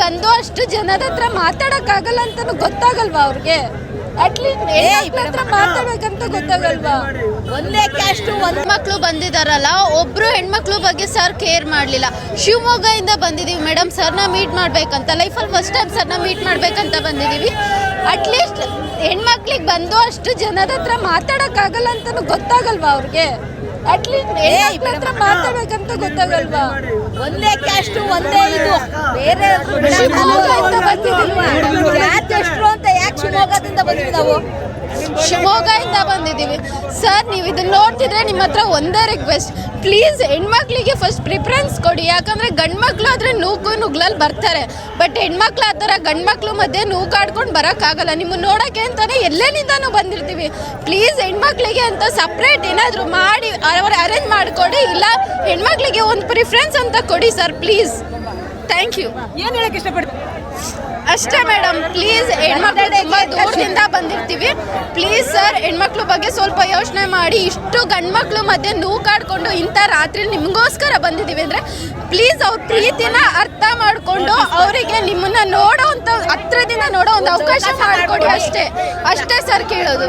ಬಂದು ಅಷ್ಟು ಜನದ ಹತ್ರ ಮಾತಾಡಕ್ಕಾಗಲ್ಲ ಅಂತಾನು ಗೊತ್ತಾಗಲ್ವಾ ಅವ್ರಿಗೆ? ಅಟ್ಲೀಸ್ಟ್ ಹತ್ರ ಮಾತಾಡ್ಬೇಕಂತ ಗೊತ್ತಾಗಲ್ವಾ? ಒಂದೇ ಕ್ಯಾಸ್ಟ್ ಒಂದ್ ಮಕ್ಕಳು ಬಂದಿದಾರಲ್ಲ, ಒಬ್ರು ಹೆಣ್ಮಕ್ಳು ಬಗ್ಗೆ ಸರ್ ಕೇರ್ ಮಾಡ್ಲಿಲ್ಲ. ಶಿವಮೊಗ್ಗದಿಂದ ಬಂದಿದೀವಿ ಮೇಡಮ್, ಸರ್ನ ಮೀಟ್ ಮಾಡ್ಬೇಕಂತ, ಲೈಫಲ್ಲಿ ಫಸ್ಟ್ ಟೈಮ್ ಸರ್ನ ಮೀಟ್ ಮಾಡ್ಬೇಕಂತ ಬಂದಿದೀವಿ. ಅಟ್ಲೀಸ್ಟ್ ಹೆಣ್ಮಕ್ಳಿಗೆ ಬಂದು ಅಷ್ಟು ಜನದ ಹತ್ರ ಮಾತಾಡಕ್ಕಾಗಲ್ಲ ಅಂತಾನು ಗೊತ್ತಾಗಲ್ವಾ ಅವ್ರಿಗೆ? ಅಟ್ಲೀಸ್ಟ್ ಹತ್ರ ಮಾತಾಡ್ಬೇಕಂತ ಗೊತ್ತಾಗಲ್ವಾ? ಒಂದೇ ಕ್ಯಾಸ್ಟ್ ಒಂದೇ ಇದು ಬೇರೆ ಶಿವಮೊಗ್ಗದಿಂದ ಬಂದಿದೀವಿ. ಕ್ಯಾಸ್ಟ್ ಎಷ್ಟು ಅಂತ ಯಾಕೆ ಶಿವಮೊಗ್ಗದಿಂದ ಬಂದ್ವಿ ನಾವು? ಶಿವಮೊಗ್ಗದಿಂದ ಬಂದಿದ್ದೀವಿ ಸರ್. ನೀವು ಇದನ್ನ ನೋಡ್ತಿದ್ರೆ ನಿಮ್ಮ ಹತ್ರ ಒಂದೇ ರಿಕ್ವೆಸ್ಟ್, ಪ್ಲೀಸ್ ಹೆಣ್ಮಕ್ಳಿಗೆ ಫಸ್ಟ್ ಪ್ರಿಫರೆನ್ಸ್ ಕೊಡಿ. ಯಾಕಂದರೆ ಗಂಡು ಮಕ್ಕಳು ಆದರೆ ನುಗ್ಲಲ್ಲಿ ಬರ್ತಾರೆ, ಬಟ್ ಹೆಣ್ಮಕ್ಳು ಆ ಥರ ಗಂಡು ಮಕ್ಕಳು ಮಧ್ಯೆ ನೂಕಾಡ್ಕೊಂಡು ಬರೋಕ್ಕಾಗಲ್ಲ. ನಿಮ್ಮನ್ನು ನೋಡೋಕ್ಕೆ ಅಂತಲೇ ಎಲ್ಲೇನಿಂದನೂ ಬಂದಿರ್ತೀವಿ. ಪ್ಲೀಸ್ ಹೆಣ್ಮಕ್ಳಿಗೆ ಅಂತ ಸಪ್ರೇಟ್ ಏನಾದರೂ ಮಾಡಿ ಅವ್ರು ಅರೇಂಜ್ ಮಾಡಿಕೊಡಿ, ಇಲ್ಲ ಹೆಣ್ಮಕ್ಳಿಗೆ ಒಂದು ಪ್ರಿಫರೆನ್ಸ್ ಅಂತ ಕೊಡಿ ಸರ್, ಪ್ಲೀಸ್. Thank you. ಏನು ಹೇಳಕ್ಕೆ ಇಷ್ಟಪಡ್ತೀನಿ ಅಷ್ಟೇ ಮೇಡಮ್, ಪ್ಲೀಸ್. ಹೆಣ್ಮಕ್ಳು ತುಂಬ ದೂರದಿಂದ ಬಂದಿರ್ತೀವಿ, ಪ್ಲೀಸ್ ಸರ್ ಹೆಣ್ಮಕ್ಳು ಬಗ್ಗೆ ಸ್ವಲ್ಪ ಯೋಚನೆ ಮಾಡಿ. ಇಷ್ಟು ಗಂಡು ಮಕ್ಕಳು ಮಧ್ಯೆ ನೂಕಾಡ್ಕೊಂಡು ಇಂಥ ರಾತ್ರಿ ನಿಮಗೋಸ್ಕರ ಬಂದಿದ್ದೀವಿ ಅಂದರೆ ಪ್ಲೀಸ್ ಅವ್ರ ಪ್ರೀತಿನ ಅರ್ಥ ಮಾಡಿಕೊಂಡು ಅವರಿಗೆ ನಿಮ್ಮನ್ನ ನೋಡೋ ಅಂತ ಹತ್ರದಿಂದ ನೋಡೋ ಒಂದು ಅವಕಾಶ ಮಾಡಿಕೊಡಿ. ಅಷ್ಟೇ ಸರ್ ಕೇಳೋದು.